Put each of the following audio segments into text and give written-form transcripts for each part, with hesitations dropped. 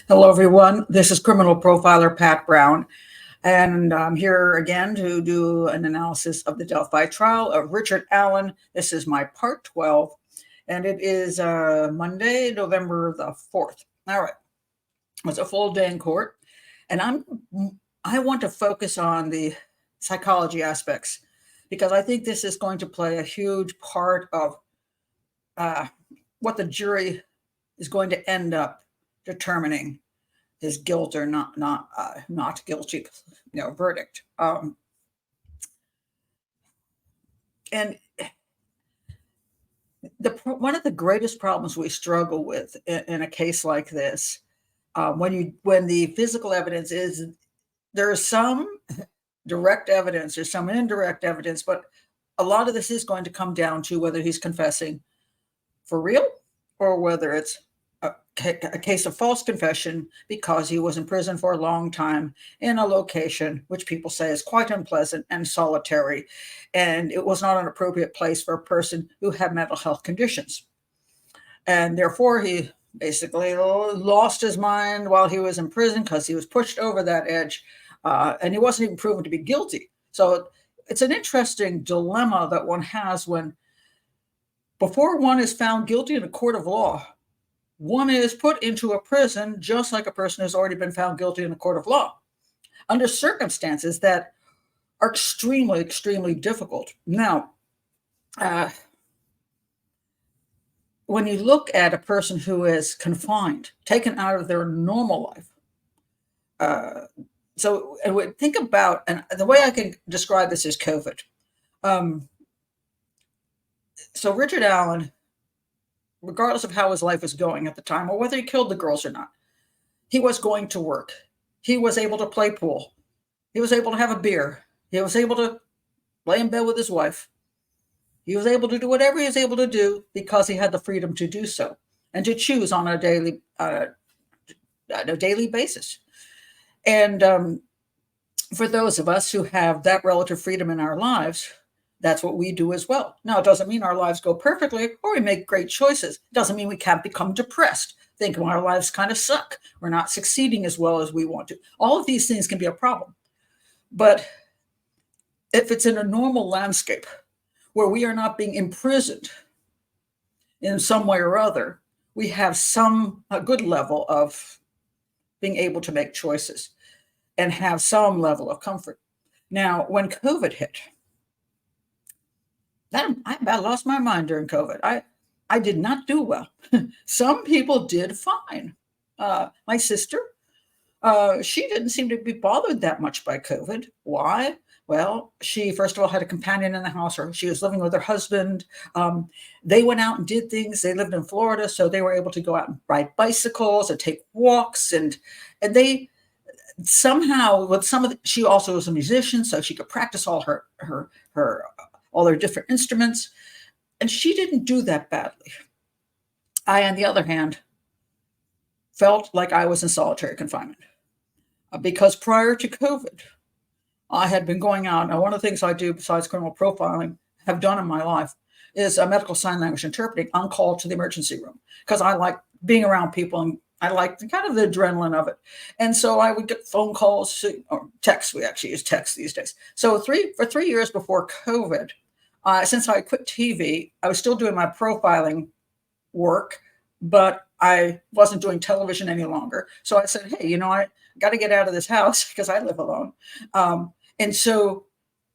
Hello, everyone. This is criminal profiler Pat Brown, and I'm here again to do an analysis of the Delphi trial of Richard Allen. This is my part 12, and it is Monday, November the 4th. All right, it's a full day in court, and I want to focus on the psychology aspects because I think this is going to play a huge part of uh, what the jury is going to end up determining his guilt or not guilty, verdict. And one of the greatest problems we struggle with in a case like this, when the physical evidence is there is some direct evidence, there's some indirect evidence, but a lot of this is going to come down to whether he's confessing for real or whether it's a case of false confession because he was in prison for a long time in a location which people say is quite unpleasant and solitary, and it was not an appropriate place for a person who had mental health conditions. And therefore, he basically lost his mind while he was in prison because he was pushed over that edge, and he wasn't even proven to be guilty. So it's an interesting dilemma that one has when, before one is found guilty in a court of law, one is put into a prison just like a person who's already been found guilty in a court of law under circumstances that are extremely, extremely difficult. Now, when you look at a person who is confined, taken out of their normal life, so think about, and the way I can describe this is COVID. So Richard Allen, regardless of how his life was going at the time or whether he killed the girls or not, he was going to work. He was able to play pool. He was able to have a beer. He was able to lay in bed with his wife. He was able to do whatever he was able to do because he had the freedom to do so and to choose on a daily basis. And for those of us who have that relative freedom in our lives, that's what we do as well. Now, it doesn't mean our lives go perfectly or we make great choices. It doesn't mean we can't become depressed, thinking our lives kind of suck. We're not succeeding as well as we want to. All of these things can be a problem. But if it's in a normal landscape where we are not being imprisoned in some way or other, we have a good level of being able to make choices and have some level of comfort. Now, when COVID hit, I about lost my mind during COVID. I did not do well. Some people did fine. My sister, she didn't seem to be bothered that much by COVID. Why? Well, she, first of all, had a companion in the house, or she was living with her husband. They went out and did things. They lived in Florida, so they were able to go out and ride bicycles and take walks. And they somehow, with she also was a musician, so she could practice all all their different instruments. And she didn't do that badly. I, on the other hand, felt like I was in solitary confinement because prior to COVID, I had been going out. Now, one of the things I do besides criminal profiling, have done in my life, is medical sign language interpreting on call to the emergency room because I like being around people and I like kind of the adrenaline of it. And so I would get phone calls or texts. We actually use text these days. So for 3 years before COVID, since I quit TV, I was still doing my profiling work, but I wasn't doing television any longer. So I said, hey, I got to get out of this house because I live alone. And so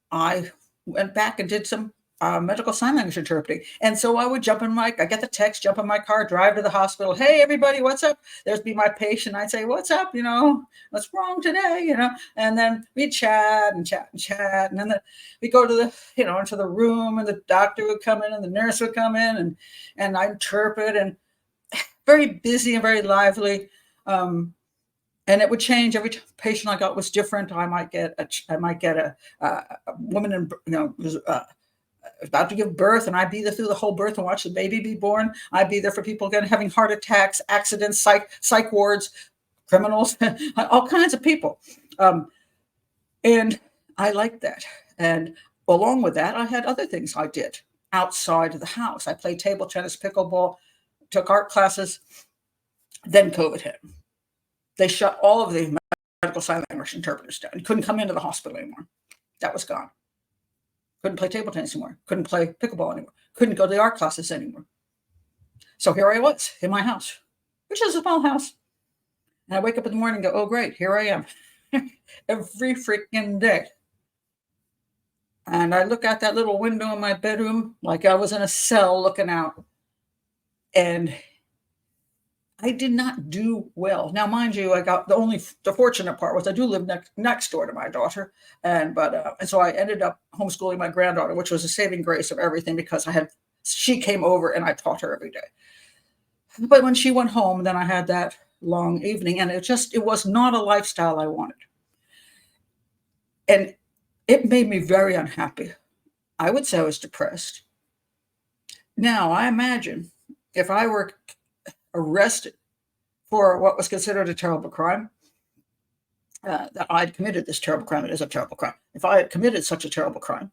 I went back and did some medical sign language interpreting. And so I would I get the text, jump in my car, drive to the hospital. Hey, everybody, what's up? There'd be my patient. I'd say, what's up? What's wrong today? And then we'd chat and chat and chat. And then we go to into the room, and the doctor would come in and the nurse would come in and I'd interpret, and very busy and very lively. And it would change. Every patient I got was different. I might get a woman who's about to give birth, and I'd be there through the whole birth and watch the baby be born. I'd be there for people having heart attacks, accidents, psych wards, criminals, all kinds of people. And I liked that. And along with that, I had other things I did outside of the house. I played table tennis, pickleball, took art classes. Then COVID hit. They shut all of the medical sign language interpreters down. You couldn't come into the hospital anymore. That was gone. Couldn't play table tennis anymore. Couldn't play pickleball anymore. Couldn't go to the art classes anymore. So here I was in my house, which is a small house. And I wake up in the morning and go, oh, great, here I am. Every freaking day. And I look out that little window in my bedroom like I was in a cell looking out. And I did not do well. Now, mind you, the fortunate part was I do live next door to my daughter. And so I ended up homeschooling my granddaughter, which was a saving grace of everything because she came over and I taught her every day. But when she went home, then I had that long evening, and it was not a lifestyle I wanted. And it made me very unhappy. I would say I was depressed. Now, I imagine if I were arrested for what was considered a terrible crime, that I'd committed this terrible crime. It is a terrible crime. If I had committed such a terrible crime,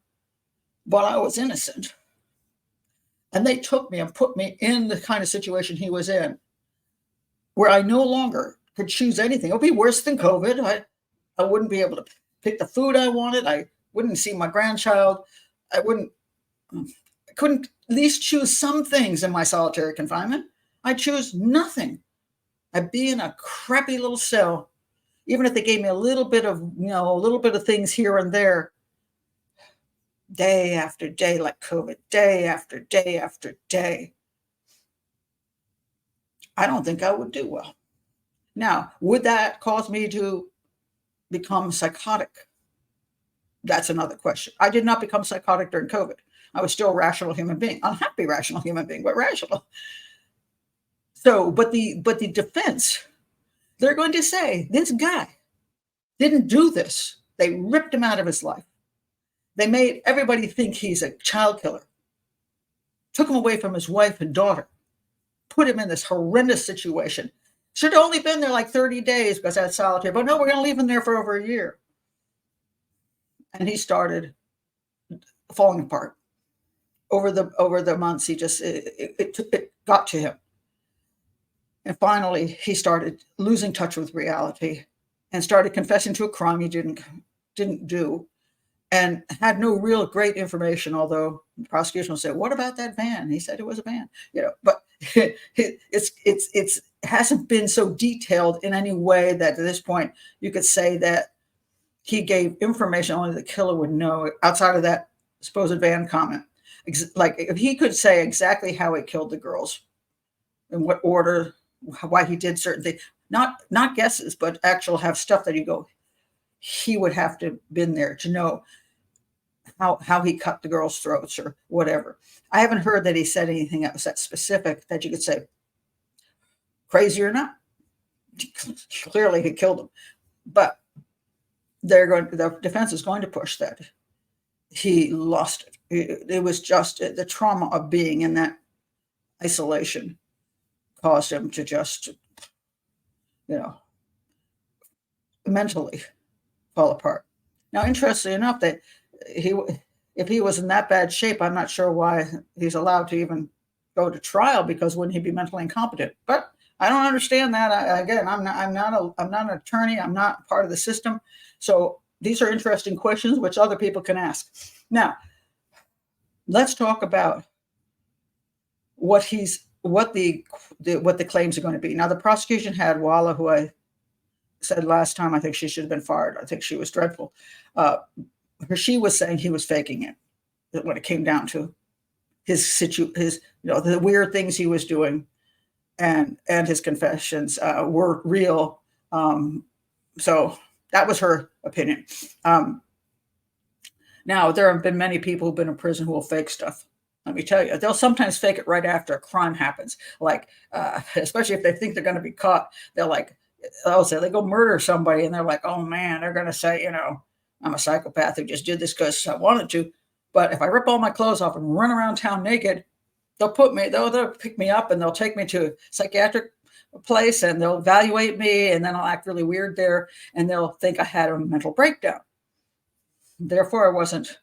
but I was innocent, and they took me and put me in the kind of situation he was in, where I no longer could choose anything. It would be worse than COVID. I wouldn't be able to pick the food I wanted. I wouldn't see my grandchild. I couldn't at least choose some things in my solitary confinement. I choose nothing. I'd be in a crappy little cell, even if they gave me a little bit of things here and there, day after day, like COVID, day after day after day. I don't think I would do well. Now, would that cause me to become psychotic? That's another question. I did not become psychotic during COVID. I was still a rational human being, unhappy rational human being, but rational. So, but the defense, they're going to say this guy didn't do this. They ripped him out of his life. They made everybody think he's a child killer, took him away from his wife and daughter, put him in this horrendous situation. Should have only been there like 30 days because that's solitary, but no, we're going to leave him there for over a year. And he started falling apart. Over the months, he just, it got to him. And finally, he started losing touch with reality and started confessing to a crime he didn't do, and had no real great information, although the prosecution will say, what about that van? He said it was a van, but it hasn't been so detailed in any way that at this point you could say that he gave information only the killer would know outside of that supposed van comment. Like if he could say exactly how he killed the girls, in what order, why he did certain things, not guesses, but actual have stuff that you go, he would have to have been there to know how he cut the girls' throats or whatever. I haven't heard that he said anything that was that specific that you could say, crazy or not, clearly he killed them. But the defense is going to push that he lost it. It was just the trauma of being in that isolation caused him to just, mentally fall apart. Now, interestingly enough, that if he was in that bad shape, I'm not sure why he's allowed to even go to trial, because wouldn't he be mentally incompetent? But I don't understand that. I'm not an attorney. I'm not part of the system. So these are interesting questions which other people can ask. Now, let's talk about what the claims are going to be. Now, the prosecution had Walla, who I said last time, I think she should have been fired. I think she was dreadful. She was saying he was faking it when it came down to the weird things he was doing, and his confessions were real. So that was her opinion. Now, there have been many people who've been in prison who will fake stuff. Let me tell you, they'll sometimes fake it right after a crime happens. Like, especially if they think they're going to be caught, they'll say they go murder somebody, and they're like, oh man, they're going to say, I'm a psychopath who just did this because I wanted to. But if I rip all my clothes off and run around town naked, they'll pick me up and they'll take me to a psychiatric place and they'll evaluate me, and then I'll act really weird there, and they'll think I had a mental breakdown. Therefore, I wasn't.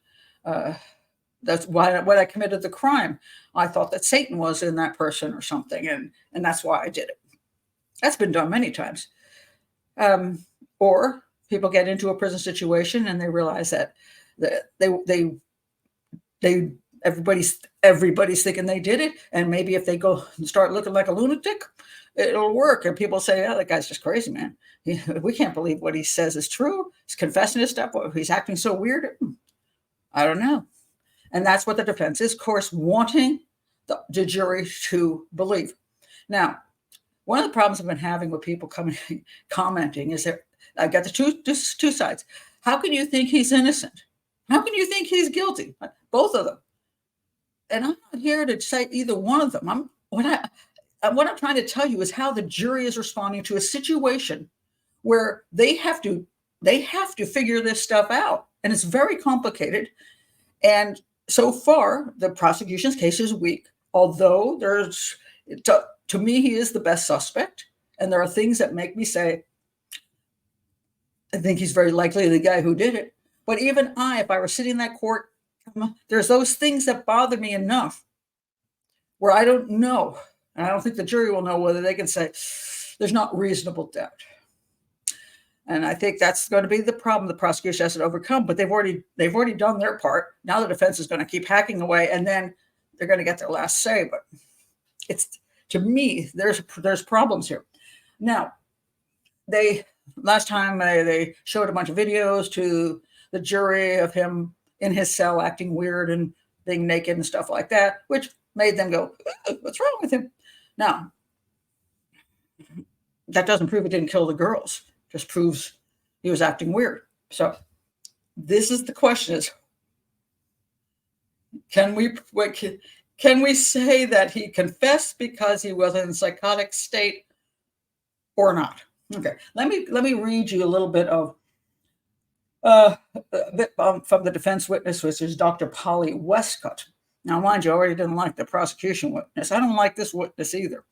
That's why when I committed the crime, I thought that Satan was in that person or something, and that's why I did it. That's been done many times. Or people get into a prison situation and they realize that they everybody's thinking they did it, and maybe if they go and start looking like a lunatic, it'll work. And people say, "Oh, that guy's just crazy, man. We can't believe what he says is true. He's confessing his stuff. He's acting so weird." I don't know. And that's what the defense is, of course, wanting the jury to believe. Now, one of the problems I've been having with people commenting is that I got the two sides. How can you think he's innocent? How can you think he's guilty? Both of them. And I'm not here to say either one of them. What I'm trying to tell you is how the jury is responding to a situation where they have to figure this stuff out, and it's very complicated. And so far, the prosecution's case is weak, although to me, he is the best suspect. And there are things that make me say, I think he's very likely the guy who did it. But even if I were sitting in that court, there's those things that bother me enough where I don't know. And I don't think the jury will know whether they can say there's not reasonable doubt. And I think that's going to be the problem the prosecution has to overcome. But they've already done their part. Now the defense is going to keep hacking away, and then they're going to get their last say. But to me, there's problems here. Now, last time they showed a bunch of videos to the jury of him in his cell acting weird and being naked and stuff like that, which made them go, "What's wrong with him?" Now, that doesn't prove he didn't kill the girls. Just proves he was acting weird. So this is the question: is can we say that he confessed because he was in a psychotic state or not? Okay, let me read you a little bit of from the defense witness, which is Dr. Polly Westcott. Now, mind you, I already didn't like the prosecution witness. I don't like this witness either.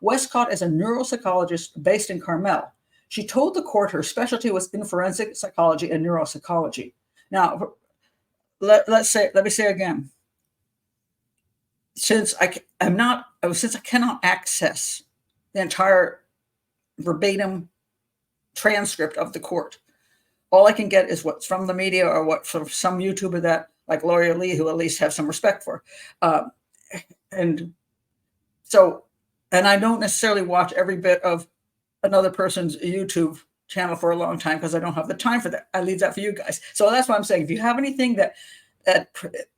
Westcott is a neuropsychologist based in Carmel. She told the court her specialty was in forensic psychology and neuropsychology. Now, let me say again, since I cannot access the entire verbatim transcript of the court, all I can get is what's from the media or what from some YouTuber that, like Lori Lee, who at least have some respect for. And I don't necessarily watch every bit of another person's YouTube channel for a long time because I don't have the time for that. I leave that for you guys. So that's why I'm saying, if you have anything that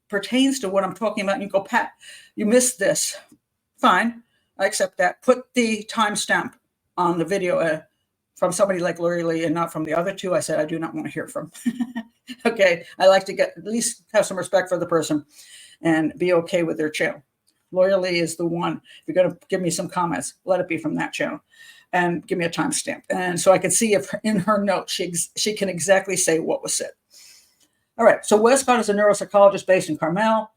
pertains to what I'm talking about, and you go, "Pat, you missed this," fine, I accept that. Put the timestamp on the video from somebody like Lori Lee and not from the other two I said I do not want to hear from. Okay, I like to at least have some respect for the person and be okay with their channel. Lori Lee is the one. If you're going to give me some comments, let it be from that channel, and give me a timestamp, and so I can see if in her notes she can exactly say what was said. All right. So Westcott is a neuropsychologist based in Carmel,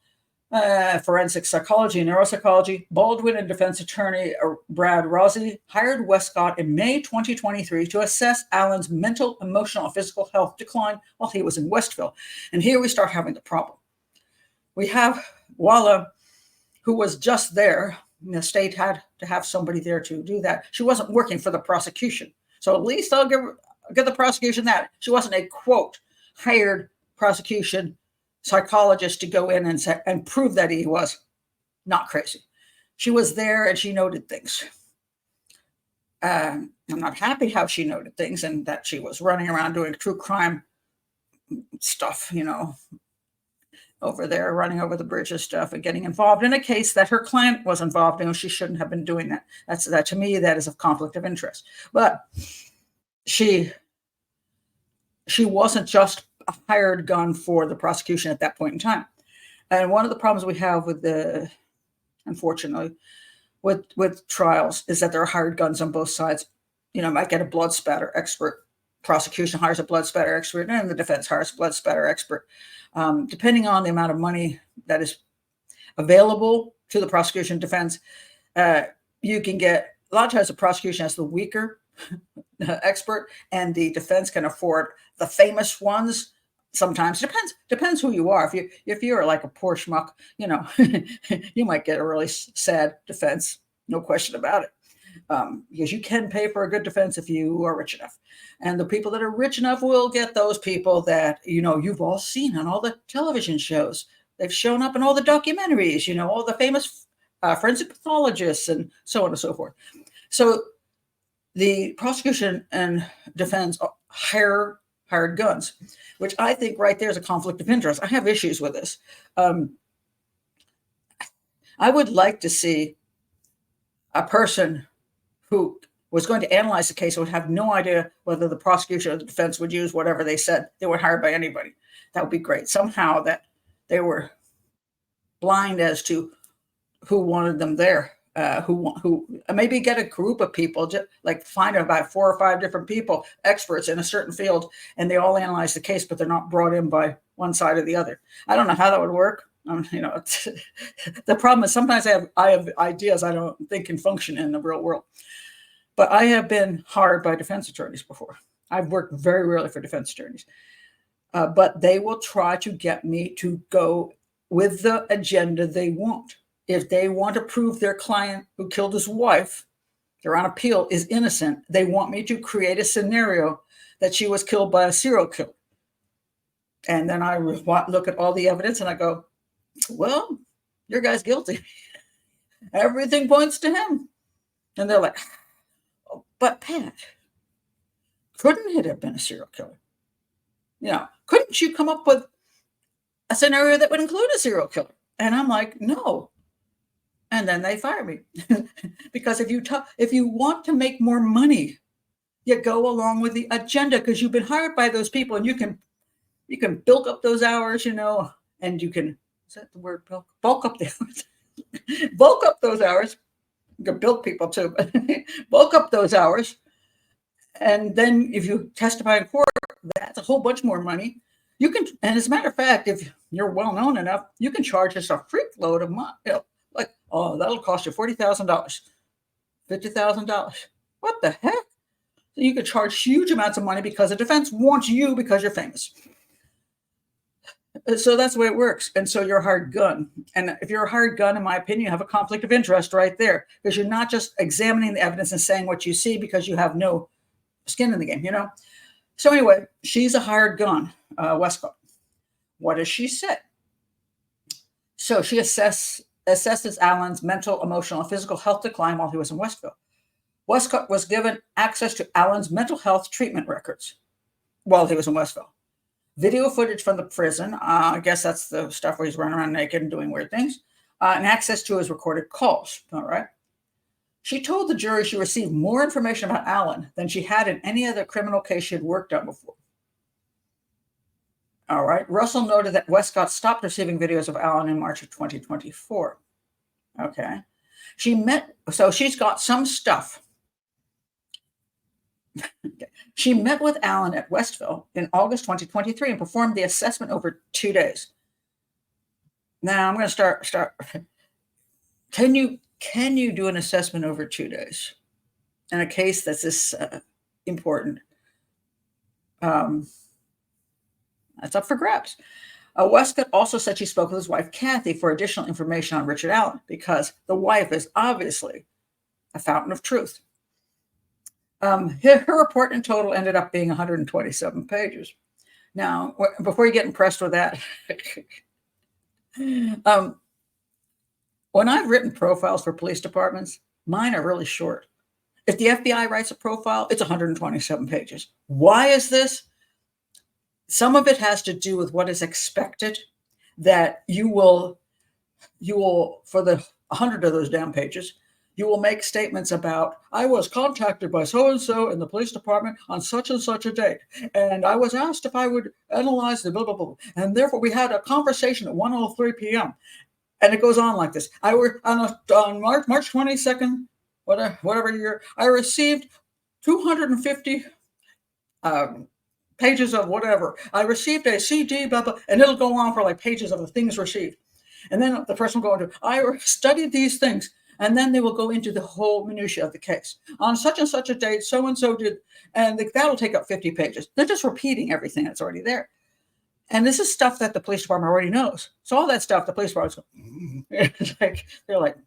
forensic psychology and neuropsychology. Baldwin and defense attorney Brad Rossi hired Westcott in May 2023 to assess Allen's mental, emotional, and physical health decline while he was in Westville. And here we start having the problem. We have Walla, who was just there. The state had to have somebody there to do that. She wasn't working for the prosecution. So at least I'll give the prosecution that. She wasn't a, quote, hired prosecution psychologist to go in and prove that he was not crazy. She was there and she noted things. I'm not happy how she noted things and that she was running around doing true crime stuff, over there, running over the bridges stuff and getting involved in a case that her client was involved in. She shouldn't have been doing that. That to me, that is a conflict of interest. But she wasn't just a hired gun for the prosecution at that point in time. And one of the problems we have unfortunately, with trials is that there are hired guns on both sides. Might get a blood spatter expert. Prosecution hires a blood spatter expert, and the defense hires a blood spatter expert. Depending on the amount of money that is available to the prosecution defense, you can get, a lot of times the prosecution has the weaker expert and the defense can afford the famous ones. Sometimes depends who you are. If you're like a poor schmuck, you might get a really sad defense, no question about it. because you can pay for a good defense if you are rich enough. And the people that are rich enough will get those people that, you've all seen on all the television shows. They've shown up in all the documentaries, all the famous forensic pathologists and so on and so forth. So the prosecution and defense hired guns, which I think right there is a conflict of interest. I have issues with this. I would like to see a person who was going to analyze the case would have no idea whether the prosecution or the defense would use whatever they said. They were hired by anybody. That would be great. Somehow that they were blind as to who wanted them there. Who maybe get a group of people, just like find about 4 or 5 different people, experts in a certain field, and they all analyze the case, but they're not brought in by one side or the other. I don't know how that would work. The problem is sometimes I have ideas I don't think can function in the real world. But I have been hired by defense attorneys before. I've worked very rarely for defense attorneys, but they will try to get me to go with the agenda they want. If they want to prove their client who killed his wife, they're on appeal, is innocent, they want me to create a scenario that she was killed by a serial killer. And then I look at all the evidence and I go, well, your guy's guilty. Everything points to him. And they're like, oh, but Pat, couldn't it have been a serial killer? Couldn't you come up with a scenario that would include a serial killer? And I'm like, no. And then they fire me. Because if you want to make more money, you go along with the agenda, because you've been hired by those people, and you can bulk up those hours, and you can, is that the word, bulk up the hours? Bulk up those hours. You can bilk people too, but bulk up those hours. And then if you testify in court, that's a whole bunch more money. You can, and as a matter of fact, if you're well known enough, you can charge us a freak load of money. Like, oh, that'll cost you $40,000, $50,000. What the heck? You could charge huge amounts of money because the defense wants you because you're famous. So that's the way it works. And so you're a hired gun. And if you're a hired gun, in my opinion, you have a conflict of interest right there, because you're not just examining the evidence and saying what you see because you have no skin in the game, So anyway, she's a hired gun, Westcott. What does she say? So she assesses Alan's mental, emotional, and physical health decline while he was in Westville. Westcott was given access to Alan's mental health treatment records while he was in Westville. Video footage from the prison, I guess that's the stuff where he's running around naked and doing weird things, and access to his recorded calls, all right? She told the jury she received more information about Alan than she had in any other criminal case she had worked on before. All right. Russell noted that Westcott stopped receiving videos of Alan in March of 2024. Okay. So she's got some stuff. Okay. She met with Alan at Westville in August 2023 and performed the assessment over 2 days. Now I'm going to start. Can you do an assessment over 2 days in a case that's this important? That's up for grabs. Westcott also said she spoke with his wife, Kathy, for additional information on Richard Allen, because the wife is obviously a fountain of truth. Her report in total ended up being 127 pages. Now, before you get impressed with that, when I've written profiles for police departments, mine are really short. If the FBI writes a profile, it's 127 pages. Why is this? Some of it has to do with what is expected, that you will, for the 100 of those damn pages, you will make statements about, I was contacted by so-and-so in the police department on such and such a date, and I was asked if I would analyze the blah, blah, blah, and therefore we had a conversation at 1:03 p.m., and it goes on like this. On March 22nd, whatever year, I received 250 pages of whatever. I received a CD, blah, blah, and it'll go on for like pages of the things received. And then the person will go into, I studied these things. And then they will go into the whole minutiae of the case. On such and such a date, so-and-so did, and that'll take up 50 pages. They're just repeating everything that's already there. And this is stuff that the police department already knows. So all that stuff, the police department's they're like,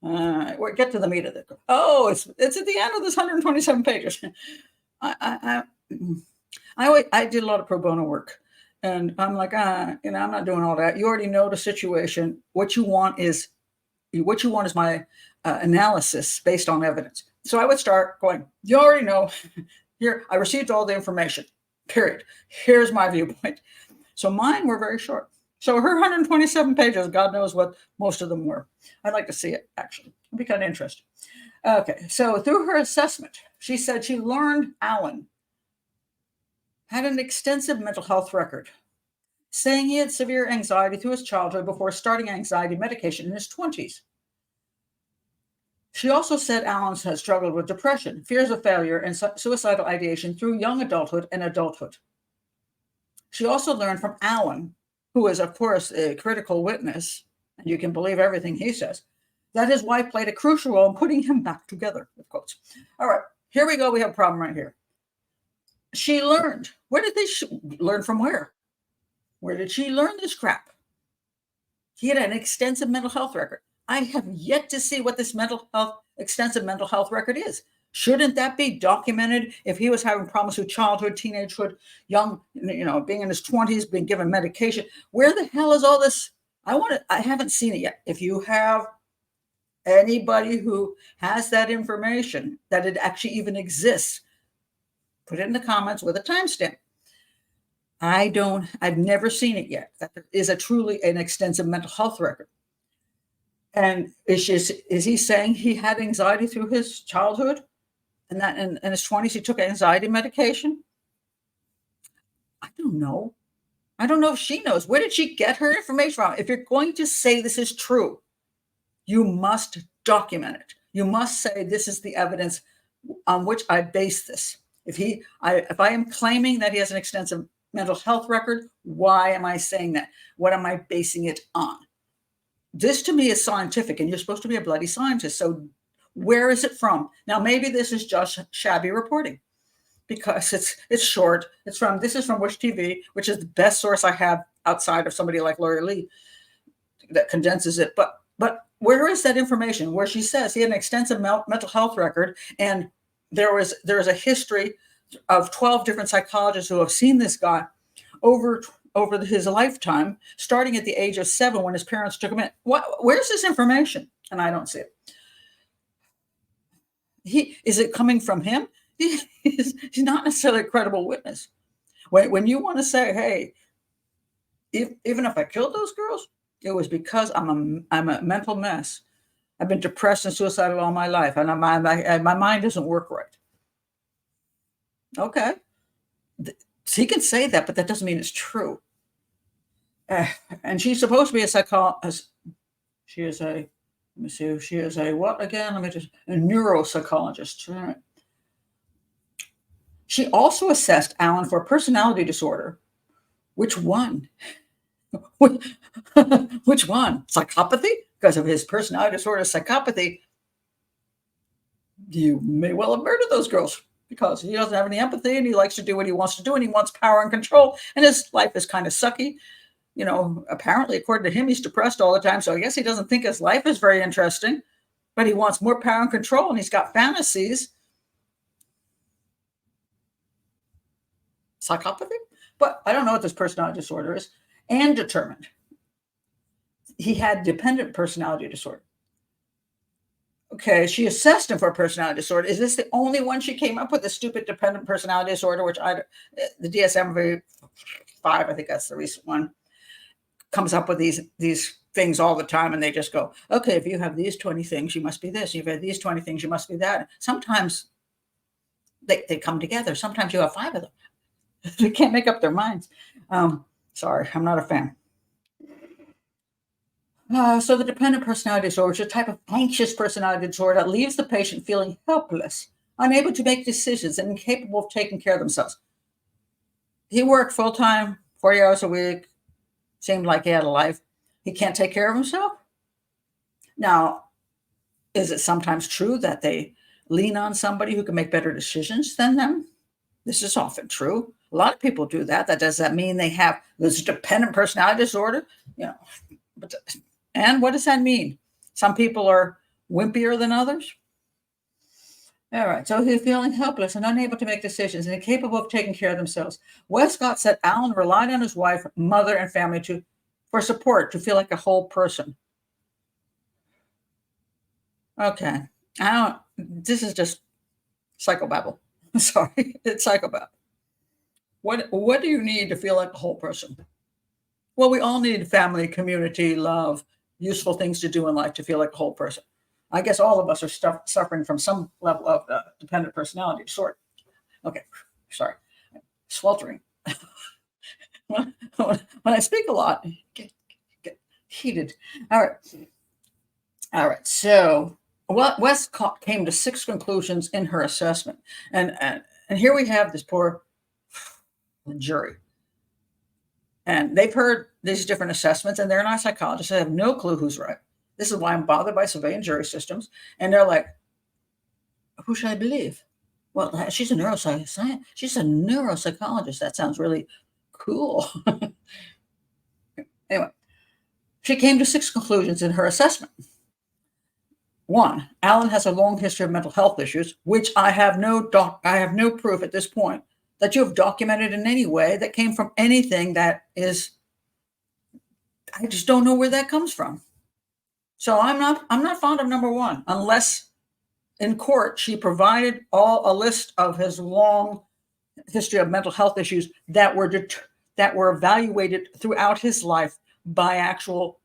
We'll get to the meat of it. Oh, it's at the end of this 127 pages. I, I did a lot of pro bono work, and I'm like, I'm not doing all that. You already know the situation. What you want is my analysis based on evidence. So I would start going, you already know. Here, I received all the information. Period. Here's my viewpoint. So mine were very short. So her 127 pages, God knows what most of them were. I'd like to see it, actually. It'd be kind of interesting. Okay, so through her assessment, she said she learned Alan had an extensive mental health record, saying he had severe anxiety through his childhood before starting anxiety medication in his 20s. She also said Alan has struggled with depression, fears of failure, and suicidal ideation through young adulthood and adulthood. She also learned from Alan, who is, of course, a critical witness, and you can believe everything he says, that his wife played a crucial role in putting him back together, with quotes. All right, here we go. We have a problem right here. She learned. Where did they learn from where? Where did she learn this crap? He had an extensive mental health record. I have yet to see what this extensive mental health record is. Shouldn't that be documented if he was having problems with childhood, teenagehood, young, being in his 20s, being given medication? Where the hell is all this? I haven't seen it yet. If you have anybody who has that information, that it actually even exists, put it in the comments with a timestamp. I've never seen it yet. That there is truly an extensive mental health record. And is he saying he had anxiety through his childhood, and that in his 20s he took anxiety medication? I don't know. I don't know if she knows. Where did she get her information from? If you're going to say this is true, you must document it. You must say this is the evidence on which I base this. If I am claiming that he has an extensive mental health record, why am I saying that? What am I basing it on? This to me is scientific, and you're supposed to be a bloody scientist. So where is it from? Now, maybe this is just shabby reporting because it's short. This is from Wish TV, which is the best source I have outside of somebody like Lori Lee that condenses it. But where is that information where she says he had an extensive mental health record, and there is a history of 12 different psychologists who have seen this guy over his lifetime, starting at the age of 7 when his parents took him in? Where's this information? And I don't see it. Is it coming from him? He's not necessarily a credible witness. When you want to say, hey, even if I killed those girls, it was because I'm a mental mess. I've been depressed and suicidal all my life, and my mind doesn't work right. Okay. He can say that, but that doesn't mean it's true. And she's supposed to be a psychologist. She is a what again? A neuropsychologist. All right. She also assessed Alan for a personality disorder. Which one? Which one? Psychopathy? Because of his personality disorder, psychopathy, you may well have murdered those girls because he doesn't have any empathy and he likes to do what he wants to do and he wants power and control. And his life is kind of sucky. Apparently, according to him, he's depressed all the time. So I guess he doesn't think his life is very interesting, but he wants more power and control, and he's got fantasies. Psychopathy? But I don't know what this personality disorder is. And determined. He had dependent personality disorder. Okay, she assessed him for personality disorder. Is this the only one she came up with, the stupid dependent personality disorder, which the DSM-5, I think that's the recent one, comes up with these things all the time, and they just go, okay, if you have these 20 things, you must be this. If you have these 20 things, you must be that. Sometimes they come together. Sometimes you have 5 of them. They can't make up their minds. Sorry, I'm not a fan. So the dependent personality disorder is a type of anxious personality disorder that leaves the patient feeling helpless, unable to make decisions, and incapable of taking care of themselves. He worked full-time, 40 hours a week, seemed like he had a life. He can't take care of himself? Now, is it sometimes true that they lean on somebody who can make better decisions than them? This is often true. A lot of people do that. Does that mean they have this dependent personality disorder? And what does that mean? Some people are wimpier than others? All right, so he's feeling helpless and unable to make decisions and incapable of taking care of themselves. Westcott said Alan relied on his wife, mother, and family for support to feel like a whole person. Okay, I don't. This is just psychobabble. Sorry, it's psychobabble. What do you need to feel like a whole person? Well, we all need family, community, love, useful things to do in life to feel like a whole person. I guess all of us are suffering from some level of dependent personality disorder. Okay, sorry, sweltering. when I speak a lot, get heated. All right, all right. So Westcott came to 6 conclusions in her assessment, and here we have this poor jury. And they've heard these different assessments, and they're not psychologists. They have no clue who's right. This is why I'm bothered by civilian jury systems. And they're like, who should I believe? Well, she's a neuroscientist. She's a neuropsychologist. That sounds really cool. Anyway, she came to 6 conclusions in her assessment. 1, Alan has a long history of mental health issues, which I have no proof at this point that you have documented in any way that came from anything that is. I just don't know where that comes from. So I'm not fond of number 1, unless in court she provided a list of his long history of mental health issues that were evaluated throughout his life by actual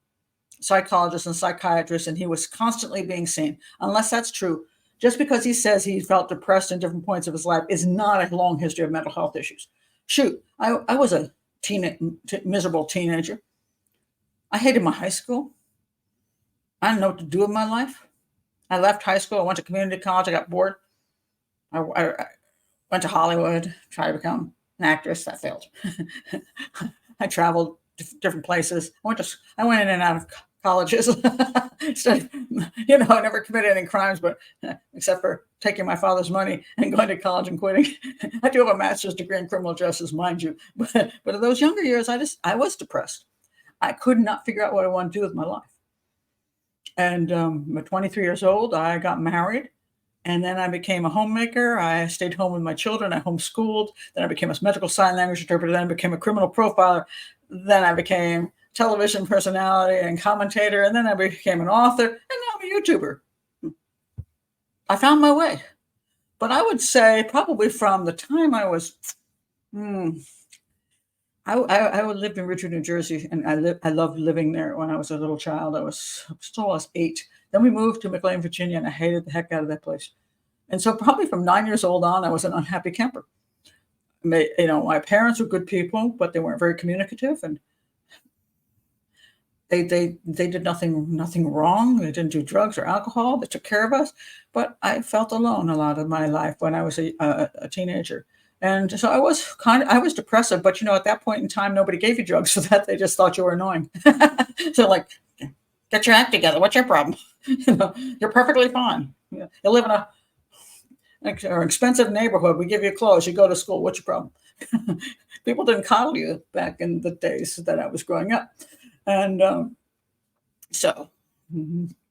psychologists and psychiatrists, and he was constantly being seen. Unless that's true, just because he says he felt depressed in different points of his life is not a long history of mental health issues. Shoot, I was a miserable teenager. I hated my high school. I didn't know what to do with my life. I left high school. I went to community college. I got bored. I went to Hollywood, tried to become an actress. That failed. I traveled to different places. I went in and out of colleges. I never committed any crimes, but except for taking my father's money and going to college and quitting. I do have a master's degree in criminal justice, mind you. But in those younger years, I was depressed. I could not figure out what I wanted to do with my life. And at 23 years old, I got married. And then I became a homemaker. I stayed home with my children. I homeschooled. Then I became a medical sign language interpreter. Then I became a criminal profiler. Then I became television personality and commentator. And then I became an author. And now I'm a YouTuber. I found my way. But I would say probably from the time I was, I lived in Richmond, New Jersey, and I loved living there when I was a little child. I was 8. Then we moved to McLean, Virginia, and I hated the heck out of that place. And so probably from 9 years old on, I was an unhappy camper. My parents were good people, but they weren't very communicative, and they did nothing wrong. They didn't do drugs or alcohol. They took care of us, but I felt alone a lot of my life when I was a teenager. And so I was depressive, but at that point in time, nobody gave you drugs for that. They just thought you were annoying. So like, get your act together. What's your problem? You're perfectly fine. You live in an expensive neighborhood. We give you clothes. You go to school. What's your problem? People didn't coddle you back in the days that I was growing up. And so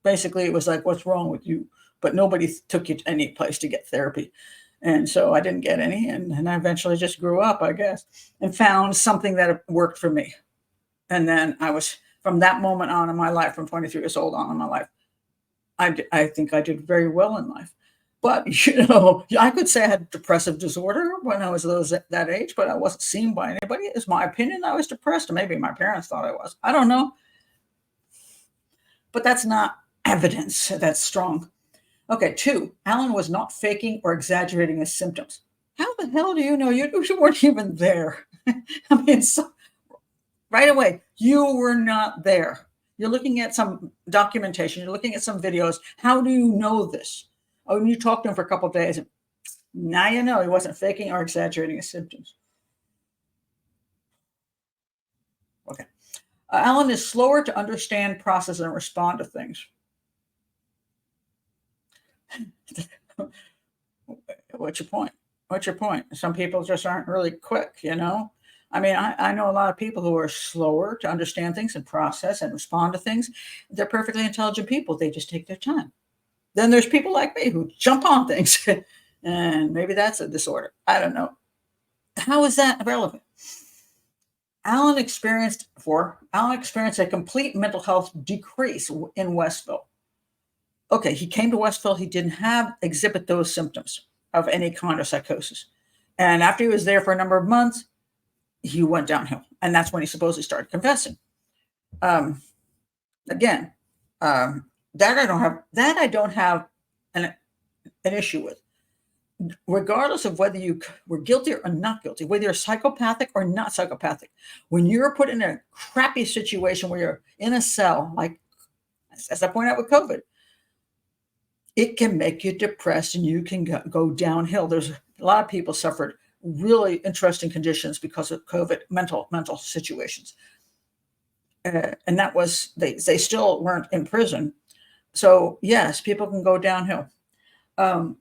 basically it was like, what's wrong with you? But nobody took you to any place to get therapy. And so I didn't get any. And I eventually just grew up, I guess, and found something that worked for me. And then from that moment on in my life, from 23 years old on in my life, I think I did very well in life. But, I could say I had depressive disorder when I was that age, but I wasn't seen by anybody. It's my opinion I was depressed. Or maybe my parents thought I was. I don't know. But that's not evidence that's strong. Okay, 2, Alan was not faking or exaggerating his symptoms. How the hell do you know? You weren't even there. I mean, right away, you were not there. You're looking at some documentation. You're looking at some videos. How do you know this? Oh, and you talked to him for a couple of days. And now you know he wasn't faking or exaggerating his symptoms. Okay. Alan is slower to understand, process, and respond to things. What's your point? What's your point? Some people just aren't really quick, I mean, I know a lot of people who are slower to understand things and process and respond to things. They're perfectly intelligent people. They just take their time. Then there's people like me who jump on things, and maybe that's a disorder. I don't know. How is that relevant? Alan experienced a complete mental health decrease in Westville. Okay, he came to Westville. He didn't exhibit those symptoms of any kind of psychosis. And after he was there for a number of months, he went downhill. And that's when he supposedly started confessing. Again, that I don't have an issue with. Regardless of whether you were guilty or not guilty, whether you're psychopathic or not psychopathic, when you're put in a crappy situation where you're in a cell, like as I point out with COVID, it can make you depressed and you can go downhill. There's a lot of people suffered really interesting conditions because of COVID, mental situations. And that was, they still weren't in prison. So yes, people can go downhill. I'm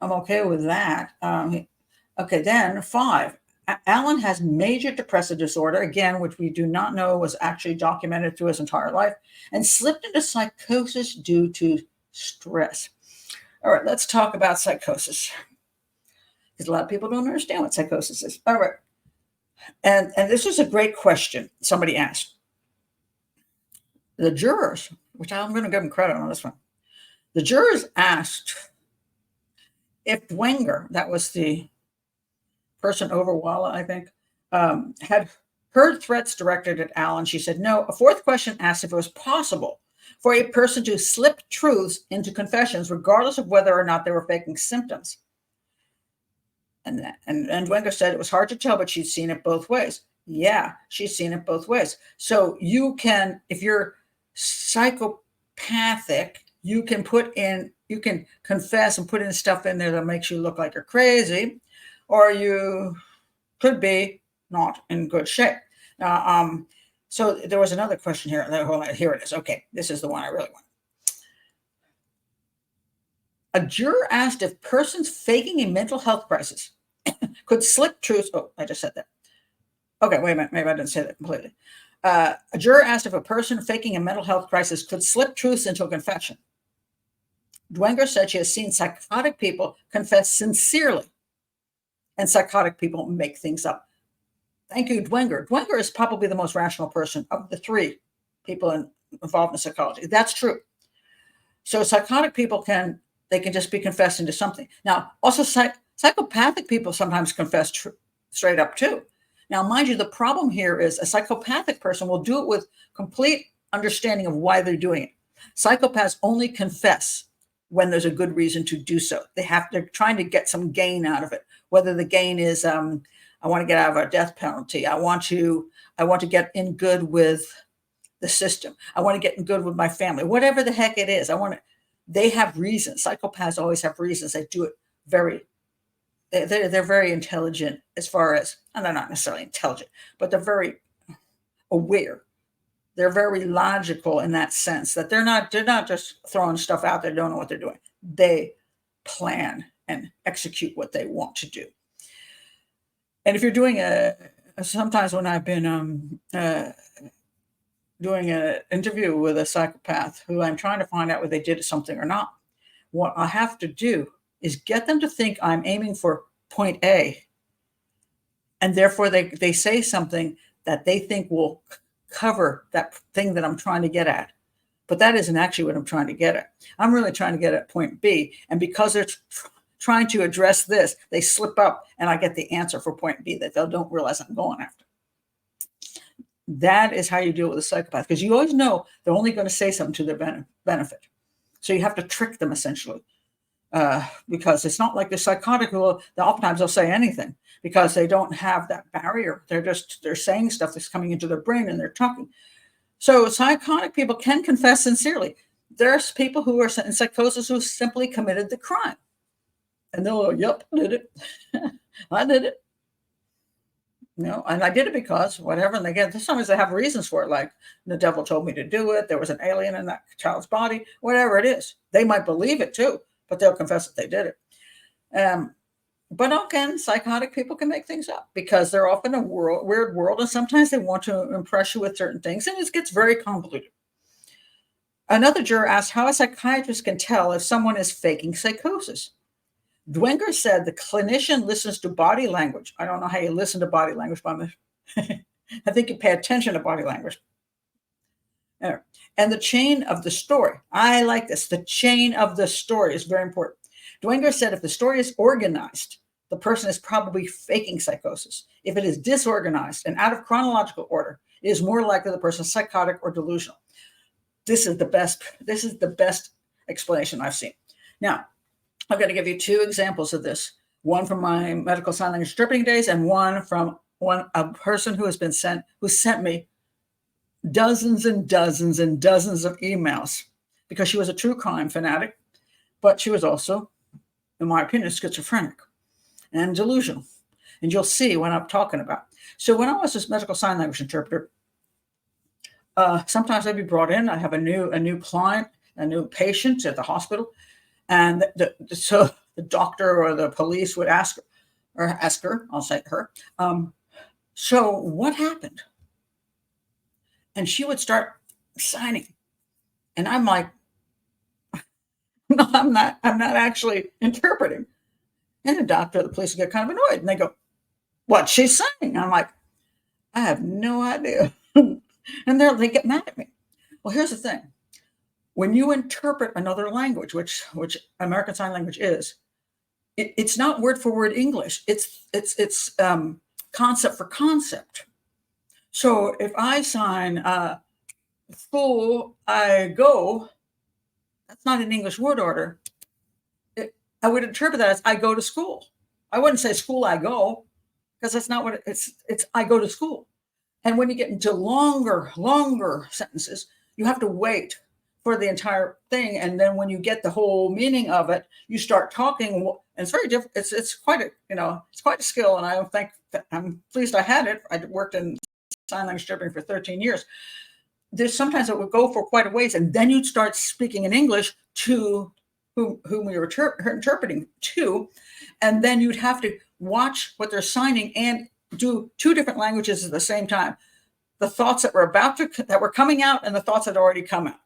okay with that. Okay, then 5. Alan has major depressive disorder, again, which we do not know was actually documented through his entire life, and slipped into psychosis due to stress. All right, let's talk about psychosis, because a lot of people don't understand what psychosis is. All right, and this was a great question somebody asked. The jurors, which I'm going to give them credit on this one, the jurors asked if Dwenger, that was the person over Walla, I think, had heard threats directed at Alan. She said no. A 4th question asked if it was possible for a person to slip truths into confessions, regardless of whether or not they were faking symptoms. And Dwenger said it was hard to tell, but she'd seen it both ways. Yeah, she's seen it both ways. So you can, if you're psychopathic, you can confess and put in stuff in there that makes you look like you're crazy, or you could be not in good shape. So there was another question here. Here it is. Okay, this is the one I really want. A juror asked if persons faking a mental health crisis could slip truths. Oh, I just said that. Okay, wait a minute. Maybe I didn't say that completely. A juror asked if a person faking a mental health crisis could slip truths into a confession. Dwenger said she has seen psychotic people confess sincerely, and psychotic people make things up. Thank you, Dwenger. Dwenger is probably the most rational person of the 3 people involved in psychology. That's true. So psychotic people can just be confessing to something. Now, also psychopathic people sometimes confess straight up too. Now, mind you, the problem here is a psychopathic person will do it with complete understanding of why they're doing it. Psychopaths only confess when there's a good reason to do so. They're trying to get some gain out of it. Whether the gain is, I want to get out of a death penalty. I want to get in good with the system. I want to get in good with my family. Whatever the heck it is, they have reasons. Psychopaths always have reasons. They do it they're very intelligent as far as, and they're not necessarily intelligent, but they're very aware. They're very logical in that sense that they're not just throwing stuff out there, don't know what they're doing. They plan and execute what they want to do. And if you're doing sometimes when I've been doing an interview with a psychopath who I'm trying to find out whether they did something or not, what I have to do is get them to think I'm aiming for point A. And therefore they say something that they think will cover that thing that I'm trying to get at. But that isn't actually what I'm trying to get at. I'm really trying to get at point B. And because they're trying to address this, they slip up and I get the answer for point B that they don't realize I'm going after. That is how you deal with a psychopath, because you always know they're only going to say something to their benefit. So you have to trick them essentially. Because it's not like the psychotic who oftentimes they'll say anything because they don't have that barrier. They're saying stuff that's coming into their brain and they're talking. So psychotic people can confess sincerely. There's people who are in psychosis who simply committed the crime. And they'll go, yep, I did it. I did it. And I did it because whatever. And sometimes they have reasons for it, like the devil told me to do it. There was an alien in that child's body, whatever it is. They might believe it too, but they'll confess that they did it. But again, psychotic people can make things up because they're often in a weird world, and sometimes they want to impress you with certain things, and it gets very convoluted. Another juror asked how a psychiatrist can tell if someone is faking psychosis. Dwenger said the clinician listens to body language. I don't know how you listen to body language, but I think you pay attention to body language. And the chain of the story. I like this. The chain of the story is very important. Dwenger said if the story is organized, the person is probably faking psychosis. If it is disorganized and out of chronological order, it is more likely the person is psychotic or delusional. This is the best explanation I've seen. Now, I'm going to give you two examples of this. One from my medical sign language interpreting days, and one from a person who sent me dozens and dozens and dozens of emails because she was a true crime fanatic, but she was also, in my opinion, schizophrenic and delusional. And you'll see what I'm talking about. So when I was this medical sign language interpreter, sometimes I'd be brought in. I have a new client, a new patient at the hospital, and so the doctor or the police would ask her, I'll say her, so what happened? And she would start signing, and I'm like, no, I'm not actually interpreting. And the doctor or the police would get kind of annoyed, and they go, "What's she saying?" I'm like, I have no idea. And they get mad at me. Well, here's the thing. When you interpret another language, which American Sign Language is, it's not word for word English. It's concept for concept. So if I sign school, I go, that's not an English word order. I would interpret that as I go to school. I wouldn't say school, I go, because that's not what it's I go to school. And when you get into longer sentences, you have to wait for the entire thing. And then when you get the whole meaning of it, you start talking. And it's very different. It's quite a skill. And I'm pleased I had it. I worked in sign language interpreting for 13 years. There's sometimes it would go for quite a ways, and then you'd start speaking in English to whom we were interpreting to, and then you'd have to watch what they're signing and do two different languages at the same time. The thoughts that were coming out and the thoughts that had already come out.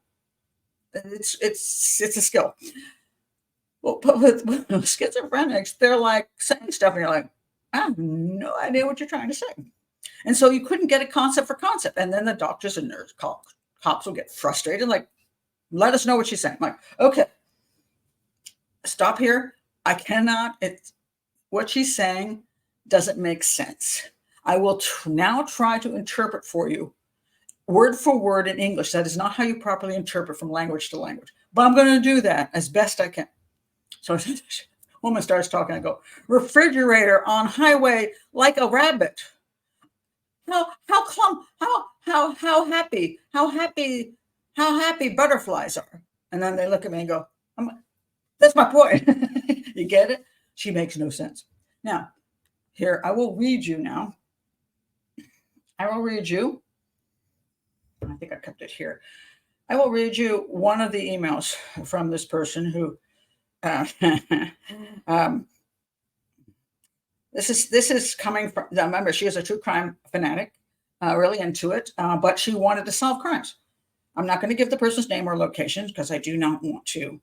It's a skill. Well, but with schizophrenics, they're like saying stuff, and you're like, I have no idea what you're trying to say. And so you couldn't get a concept for concept. And then the doctors and nurse cops will get frustrated, like, let us know what she's saying. I'm like, okay, stop here. I cannot. What she's saying doesn't make sense. I will now try to interpret for you word for word in English. That is not how you properly interpret from language to language. But I'm going to do that as best I can. So woman starts talking. I go, refrigerator on highway like a rabbit. How happy butterflies are. And then they look at me and go, that's my point. You get it? She makes no sense. Now, here, I will read you now. I think I kept it here. I will read you one of the emails from this person who, this is coming from, remember, she is a true crime fanatic, really into it, but she wanted to solve crimes. I'm not going to give the person's name or location because I do not want to,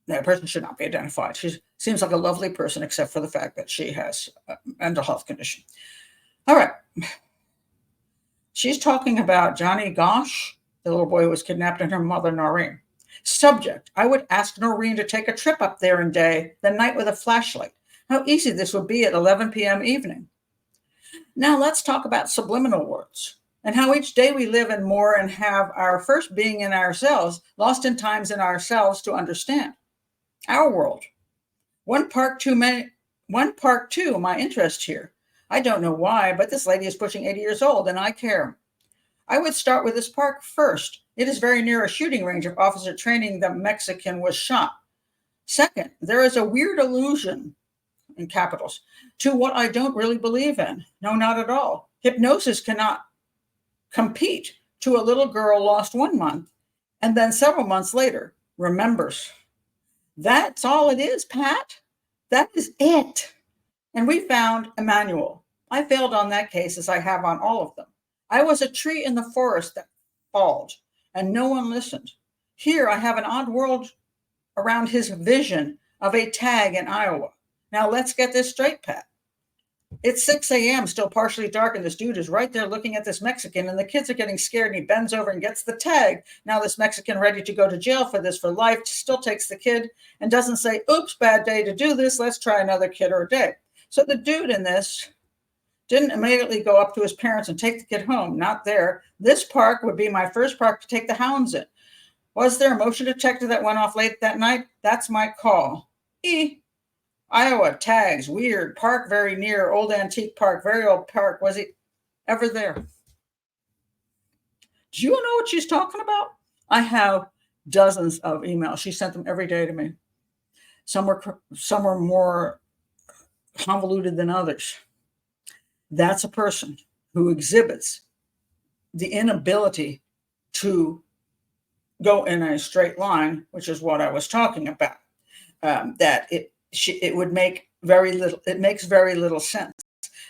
that person should not be identified. She seems like a lovely person, except for the fact that she has a mental health condition. All right. She's talking about Johnny Gosh, the little boy who was kidnapped, and her mother, Noreen. Subject, I would ask Noreen to take a trip up there and day the night with a flashlight. How easy this would be at 11 p.m. evening. Now let's talk about subliminal words and how each day we live in more and have our first being in ourselves, lost in times in ourselves to understand. Our world. One park too, my interest here. I don't know why, but this lady is pushing 80 years old and I care. I would start with this park first. It is very near a shooting range of officer training. The Mexican was shot. Second, there is a weird illusion, in capitals, to what I don't really believe in. No, not at all. Hypnosis cannot compete to a little girl lost 1 month and then several months later remembers. That's all it is, Pat. That is it. And we found Emmanuel. I failed on that case as I have on all of them. I was a tree in the forest that falled, and no one listened. Here I have an odd world around his vision of a tag in Iowa. Now let's get this straight, Pat. It's 6 a.m., still partially dark, and this dude is right there looking at this Mexican, and the kids are getting scared, and he bends over and gets the tag. Now this Mexican, ready to go to jail for this for life, still takes the kid and doesn't say, oops, bad day to do this, let's try another kid or a day. So the dude in this didn't immediately go up to his parents and take the kid home. Not there. This park would be my first park to take the hounds in. Was there a motion detector that went off late that night? That's my call. Iowa, tags, weird, park very near, old antique park, very old park. Was he ever there? Do you know what she's talking about? I have dozens of emails. She sent them every day to me. Some were more convoluted than others. That's a person who exhibits the inability to go in a straight line, which is what I was talking about. That it would make very little. It makes very little sense.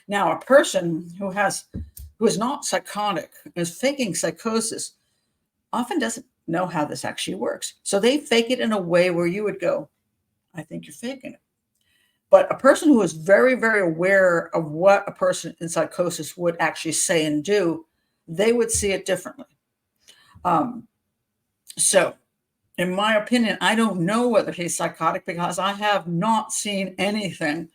Now, a person who is not psychotic, is faking psychosis, often doesn't know how this actually works. So they fake it in a way where you would go, I think you're faking it. But a person who is very, very aware of what a person in psychosis would actually say and do, they would see it differently. So in my opinion, I don't know whether he's psychotic because I have not seen anything.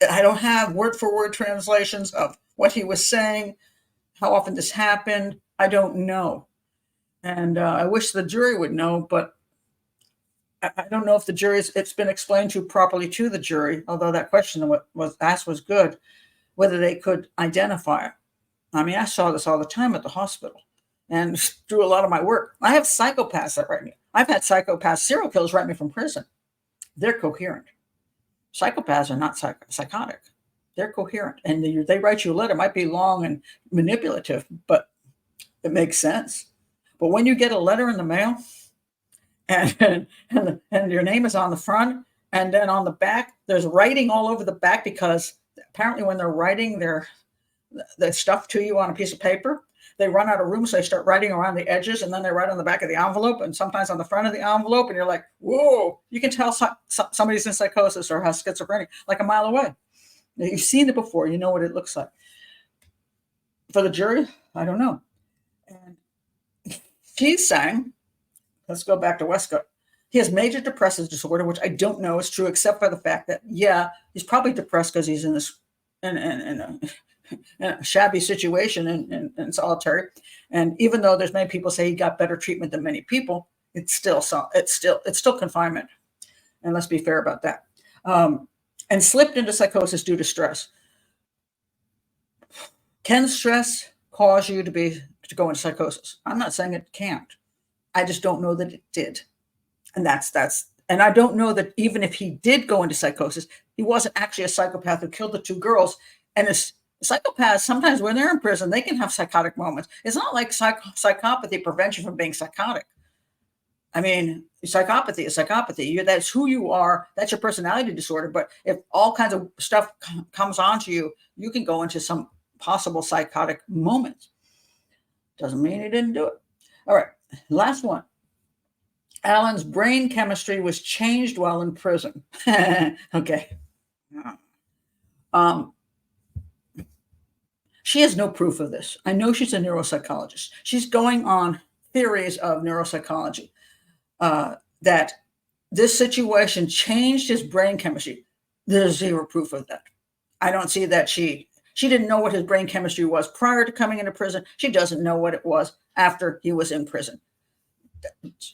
I don't have word for word translations of what he was saying, how often this happened. I don't know. And I wish the jury would know, but I don't know if the it's been explained to properly to the jury, although that question that was asked was good, whether they could identify it. I mean, I saw this all the time at the hospital and through a lot of my work. I have psychopaths that write me. I've had psychopaths, serial killers write me from prison. They're coherent. Psychopaths are not psychotic. They're coherent. And they write you a letter. It might be long and manipulative, but it makes sense. But when you get a letter in the mail and your name is on the front, and then on the back, there's writing all over the back because apparently when they're writing their stuff to you on a piece of paper, they run out of room, so they start writing around the edges, and then they write on the back of the envelope, and sometimes on the front of the envelope, and you're like, whoa, you can tell somebody's in psychosis or has schizophrenia like a mile away. You've seen it before. You know what it looks like. For the jury, I don't know. And she's saying, let's go back to Westcott. He has major depressive disorder, which I don't know is true, except for the fact that, yeah, he's probably depressed because he's in this in a shabby situation in solitary. And even though there's many people say he got better treatment than many people, it's still confinement. And let's be fair about that. And slipped into psychosis due to stress. Can stress cause you to go into psychosis? I'm not saying it can't. I just don't know that it did. And and I don't know that even if he did go into psychosis, he wasn't actually a psychopath who killed the two girls. And psychopaths, sometimes when they're in prison, they can have psychotic moments. It's not like psychopathy prevents you from being psychotic. I mean, psychopathy is psychopathy. That's who you are. That's your personality disorder. But if all kinds of stuff comes onto you, you can go into some possible psychotic moments. Doesn't mean he didn't do it. All right, last one. Alan's brain chemistry was changed while in prison. Okay. She has no proof of this. I know she's a neuropsychologist. She's going on theories of neuropsychology that this situation changed his brain chemistry. There's zero proof of that. I don't see that she didn't know what his brain chemistry was prior to coming into prison. She doesn't know what it was after he was in prison.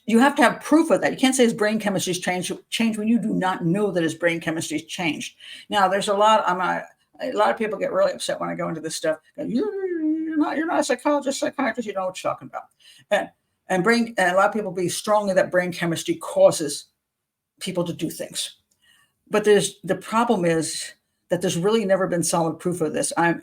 You have to have proof of that. You can't say his brain chemistry's changed when you do not know that his brain chemistry's changed. Now, there's a lot of people get really upset when I go into this stuff. You're not a psychiatrist, you know what you're talking about. And a lot of people believe strongly that brain chemistry causes people to do things. But the problem is that there's really never been solid proof of this. I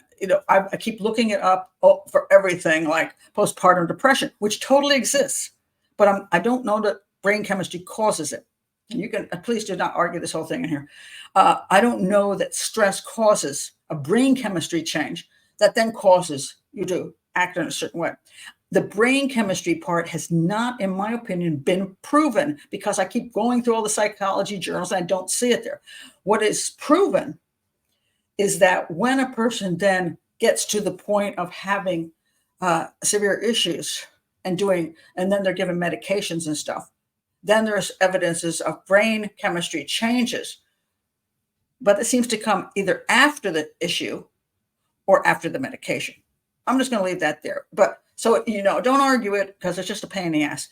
keep looking it up for everything like postpartum depression, which totally exists. But I don't know that brain chemistry causes it. And you can, please do not argue this whole thing in here. I don't know that stress causes a brain chemistry change that then causes you do act in a certain way. The brain chemistry part has not, in my opinion, been proven, because I keep going through all the psychology journals and I don't see it there. What is proven is that when a person then gets to the point of having severe issues and then they're given medications and stuff, then there's evidences of brain chemistry changes, but it seems to come either after the issue or after the medication. I'm just going to leave that there. But so, don't argue it, because it's just a pain in the ass.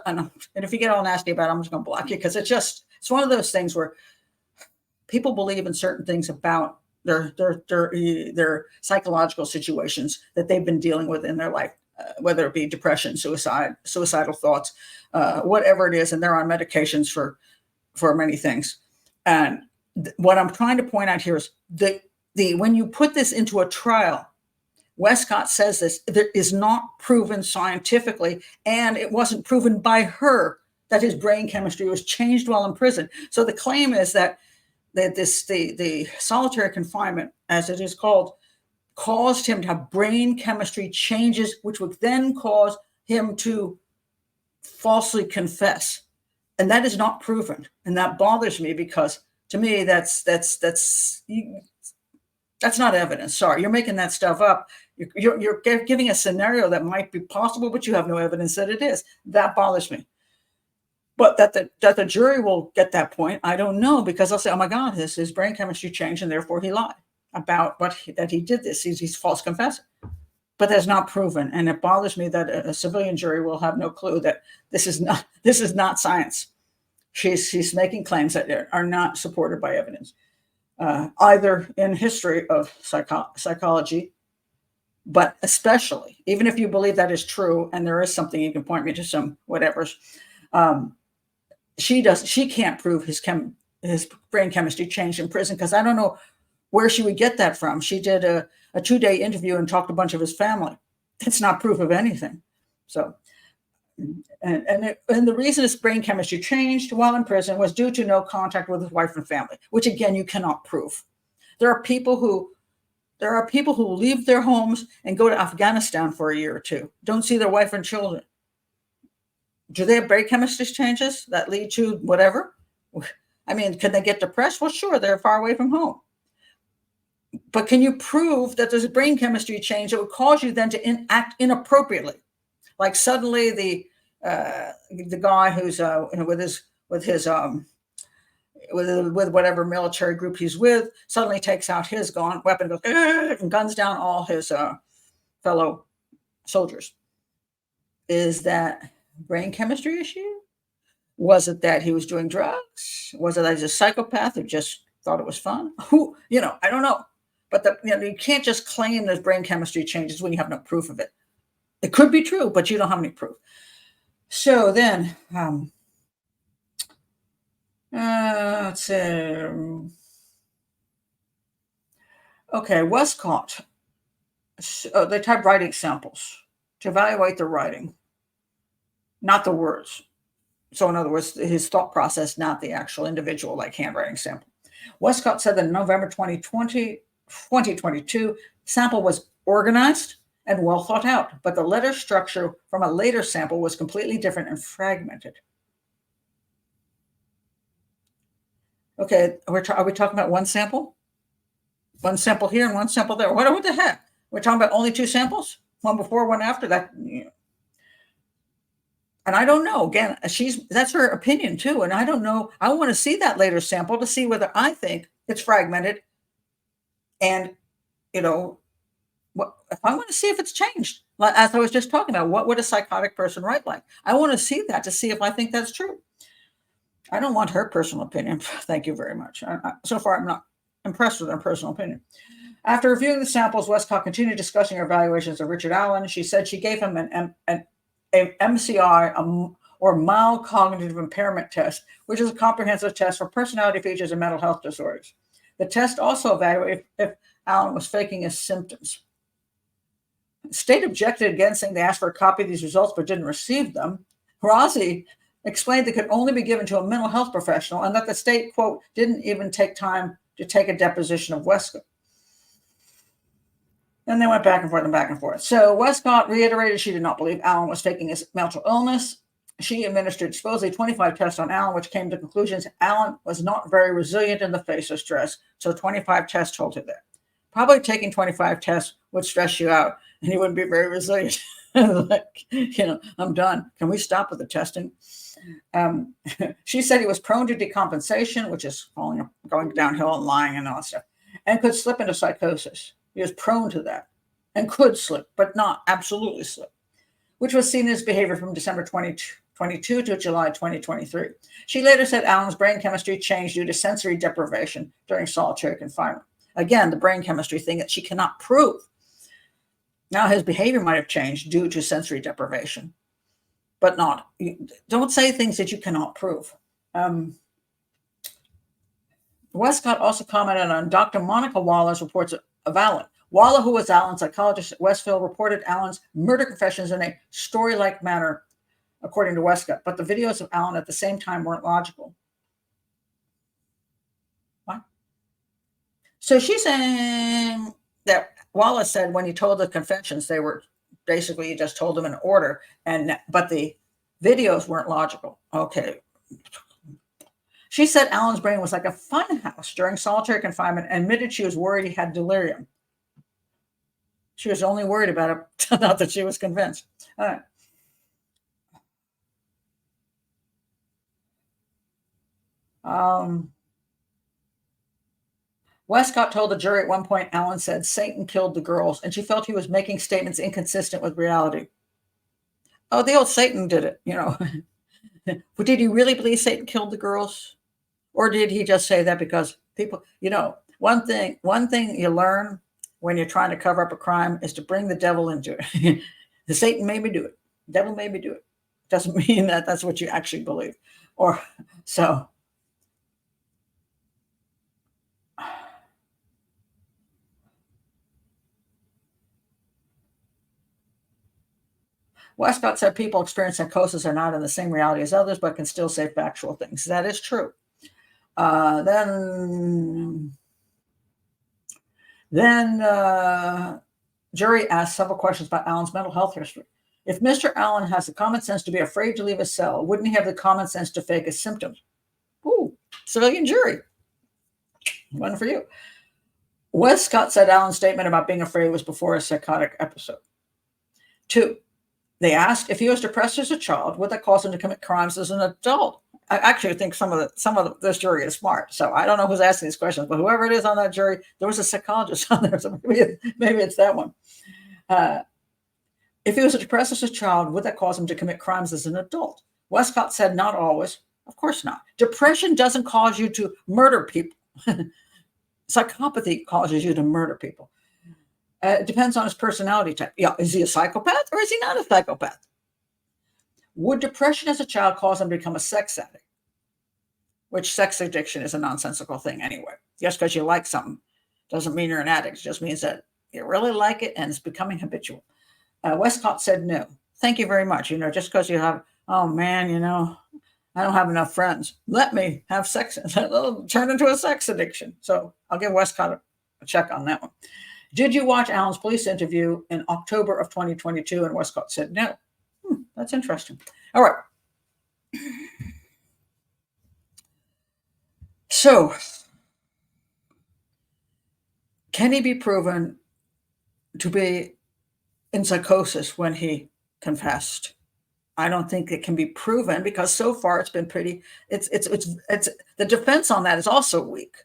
And if you get all nasty about it, I'm just going to block you, because it's one of those things where people believe in certain things about their psychological situations that they've been dealing with in their life, whether it be depression, suicidal thoughts, whatever it is, and they're on medications for many things. And what I'm trying to point out here is when you put this into a trial, Westcott says this, there is not proven scientifically, and it wasn't proven by her that his brain chemistry was changed while in prison. So the claim is that the solitary confinement, as it is called, caused him to have brain chemistry changes, which would then cause him to falsely confess. And that is not proven. And that bothers me, because to me, that's not evidence. Sorry, you're making that stuff up. You're giving a scenario that might be possible, but you have no evidence that it is. That bothers me. But that the jury will get that point, I don't know, because they'll say, oh my God, his brain chemistry changed and therefore he lied about that he did this. He's false confessing. But that's not proven. And it bothers me that a civilian jury will have no clue that this is not science. She's making claims that are not supported by evidence, either in history of psychology, but especially, even if you believe that is true, and there is something, you can point me to some whatevers, she can't prove his brain chemistry changed in prison, because I don't know where she would get that from. She did a 2-day interview and talked to a bunch of his family. It's not proof of anything. So, and the reason his brain chemistry changed while in prison was due to no contact with his wife and family, which again, you cannot prove. There are people who leave their homes and go to Afghanistan for a year or two, don't see their wife and children. Do they have brain chemistry changes that lead to whatever? I mean, can they get depressed? Well, sure, they're far away from home. But can you prove that there's a brain chemistry change that would cause you then to act inappropriately? Like suddenly the guy who's with whatever military group he's with suddenly takes out his weapon, goes and guns down all his fellow soldiers. Is that brain chemistry issue? Was it that he was doing drugs? Was it that he's a psychopath who just thought it was fun? I don't know. But you can't just claim there's brain chemistry changes when you have no proof of it. It could be true, but you don't have any proof. So then, let's see. Okay, Westcott. They type writing samples to evaluate the writing, not the words. So in other words, his thought process, not the actual individual, like handwriting sample. Westcott said that in November 2022, sample was organized and well thought out, but the letter structure from a later sample was completely different and fragmented. Okay, are we talking about one sample? One sample here and one sample there. What the heck? We're talking about only 2 samples? One before, one after that. And I don't know. Again, that's her opinion too. And I don't know. I want to see that later sample to see whether I think it's fragmented. And, if I want to see if it's changed, as I was just talking about, what would a psychotic person write like? I want to see that to see if I think that's true. I don't want her personal opinion. Thank you very much. So far, I'm not impressed with her personal opinion. After reviewing the samples, Westcott continued discussing her evaluations of Richard Allen. She said she gave him an MCI, or mild cognitive impairment test, which is a comprehensive test for personality features and mental health disorders. The test also evaluated if Allen was faking his symptoms. The state objected against, saying they asked for a copy of these results but didn't receive them. Rossi explained they could only be given to a mental health professional and that the state, quote, didn't even take time to take a deposition of Westcott. And they went back and forth and back and forth. So Westcott reiterated she did not believe Allen was faking his mental illness. She administered supposedly 25 tests on Allen, which came to conclusions Allen was not very resilient in the face of stress. So 25 tests told her that. Probably taking 25 tests would stress you out and you wouldn't be very resilient. Like, I'm done. Can we stop with the testing? She said he was prone to decompensation, which is going downhill and lying and all that stuff, and could slip into psychosis. He was prone to that and could slip, but not absolutely slip, which was seen in his behavior from December 2022 to July 2023. She later said Allen's brain chemistry changed due to sensory deprivation during solitary confinement. Again, the brain chemistry thing that she cannot prove. Now his behavior might have changed due to sensory deprivation, but not. Don't say things that you cannot prove. Westcott also commented on Dr. Monica Waller's reports of Allen. Waller, who was Allen's psychologist at Westfield, reported Allen's murder confessions in a story-like manner, according to Westcott, but the videos of Allen at the same time weren't logical. What? So she's saying that Wallace said when he told the confessions, they were basically, he just told them in order, but the videos weren't logical. Okay. She said Allen's brain was like a fun house during solitary confinement and admitted she was worried he had delirium. She was only worried about it, not that she was convinced. All right. Westcott told the jury at one point, Allen said, Satan killed the girls, and she felt he was making statements inconsistent with reality. Oh, the old Satan did it, But did he really believe Satan killed the girls? Or did he just say that because people, one thing you learn when you're trying to cover up a crime is to bring the devil into it. The Satan made me do it. The devil made me do it. Doesn't mean that that's what you actually believe. Or so. Westcott said people experiencing psychosis are not in the same reality as others, but can still say factual things. That is true. Then jury asked several questions about Allen's mental health history. If Mr. Allen has the common sense to be afraid to leave a cell, wouldn't he have the common sense to fake his symptoms? Ooh, civilian jury. One for you. Westcott said Allen's statement about being afraid was before a psychotic episode. 2, they asked if he was depressed as a child, would that cause him to commit crimes as an adult? I actually think some of this jury is smart. So I don't know who's asking these questions, but whoever it is on that jury, there was a psychologist on there. So maybe it's that one. If he was depressed as a child, would that cause him to commit crimes as an adult? Westcott said not always. Of course not. Depression doesn't cause you to murder people. Psychopathy causes you to murder people. It depends on his personality type. Yeah, is he a psychopath or is he not a psychopath? Would depression as a child cause him to become a sex addict? Which sex addiction is a nonsensical thing anyway. Just because you like something doesn't mean you're an addict. It just means that you really like it and it's becoming habitual. Westcott said no. Thank you very much. Just because you have, oh man, I don't have enough friends. Let me have sex. It'll turn into a sex addiction. So I'll give Westcott a check on that one. Did you watch Allen's police interview in October of 2022? And Westcott said no. That's interesting. All right. So, can he be proven to be in psychosis when he confessed? I don't think it can be proven because so far it's been pretty. It's the defense on that is also weak.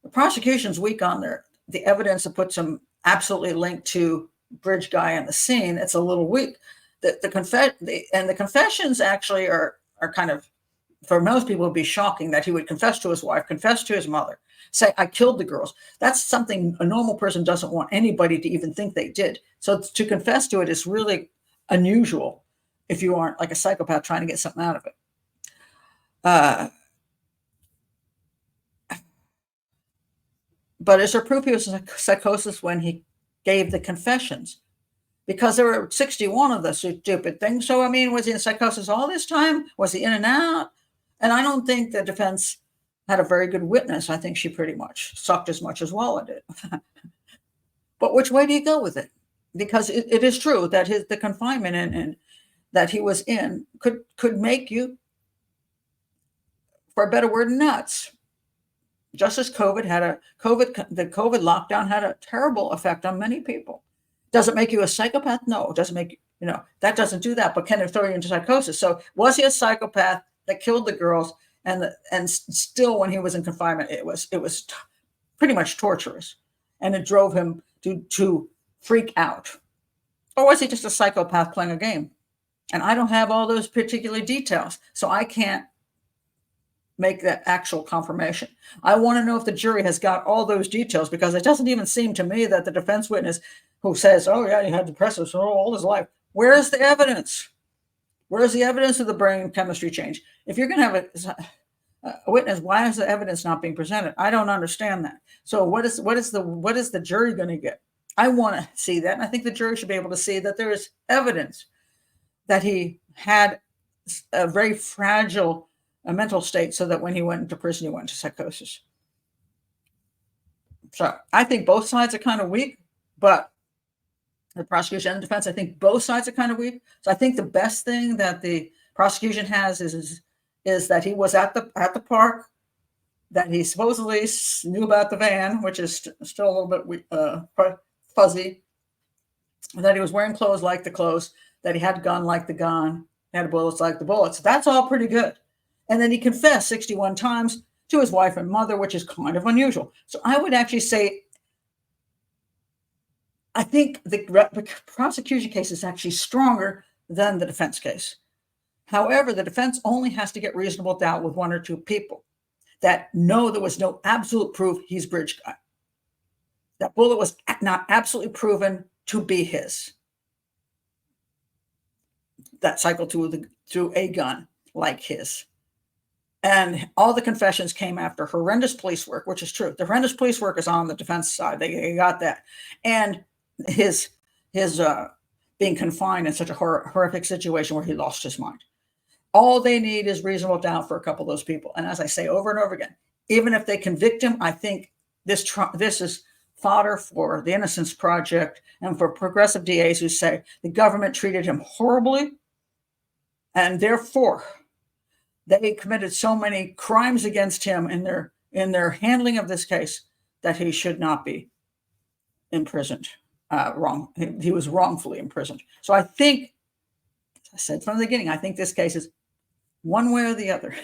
The prosecution's weak on the evidence that puts him absolutely linked to bridge guy in the scene. It's a little weak. The confessions actually are kind of, for most people, would be shocking that he would confess to his wife, confess to his mother, say, I killed the girls. That's something a normal person doesn't want anybody to even think they did. So to confess to it is really unusual if you aren't like a psychopath trying to get something out of it. But is there proof he was in psychosis when he gave the confessions? Because there were 61 of the stupid things. So, was he in psychosis all this time? Was he in and out? And I don't think the defense had a very good witness. I think she pretty much sucked as much as Waller did. But which way do you go with it? Because it is true that the confinement and that he was in could make you, for a better word, nuts. Just as the COVID lockdown had a terrible effect on many people. Does it make you a psychopath? No, it doesn't make that doesn't do that. But can it throw you into psychosis? So was he a psychopath that killed the girls and still when he was in confinement, it was pretty much torturous, and it drove him to freak out? Or was he just a psychopath playing a game? And I don't have all those particular details, so I can't make that actual confirmation. I want to know if the jury has got all those details, because it doesn't even seem to me that the defense witness who says, oh yeah, he had depressive all his life, where's the evidence? Where's the evidence of the brain chemistry change? If you're going to have a witness, why is the evidence not being presented? I don't understand that. So what is the jury going to get? I want to see that, and I think the jury should be able to see that there is evidence that he had a very fragile mental state, so that when he went into prison, he went into psychosis. So I think both sides are kind of weak, but the prosecution and the defense, I think both sides are kind of weak. So I think the best thing that the prosecution has is that he was at the park, that he supposedly knew about the van, which is still a little bit fuzzy, that he was wearing clothes like the clothes, that he had a gun like the gun, had bullets like the bullets. That's all pretty good. And then he confessed 61 times to his wife and mother, which is kind of unusual. So I would actually say, I think the prosecution case is actually stronger than the defense case. However, the defense only has to get reasonable doubt with one or two people that know there was no absolute proof he's bridge guy. That bullet was not absolutely proven to be his. That cycled through a gun like his. And all the confessions came after horrendous police work, which is true. The horrendous police work is on the defense side. They got that. And his being confined in such a horrific situation where he lost his mind. All they need is reasonable doubt for a couple of those people. And as I say over and over again, even if they convict him, I think this is fodder for the Innocence Project and for progressive DAs who say the government treated him horribly, and therefore they committed so many crimes against him in their handling of this case that he should not be imprisoned. He was wrongfully imprisoned. So I think, as I said from the beginning, I think this case is one way or the other.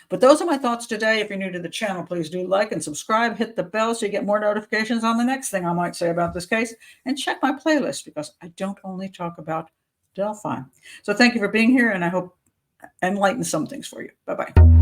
But those are my thoughts today. If you're new to the channel, please do like and subscribe, hit the bell so you get more notifications on the next thing I might say about this case, and check my playlist, because I don't only talk about Delphi. So thank you for being here, and I hope enlighten some things for you. Bye-bye.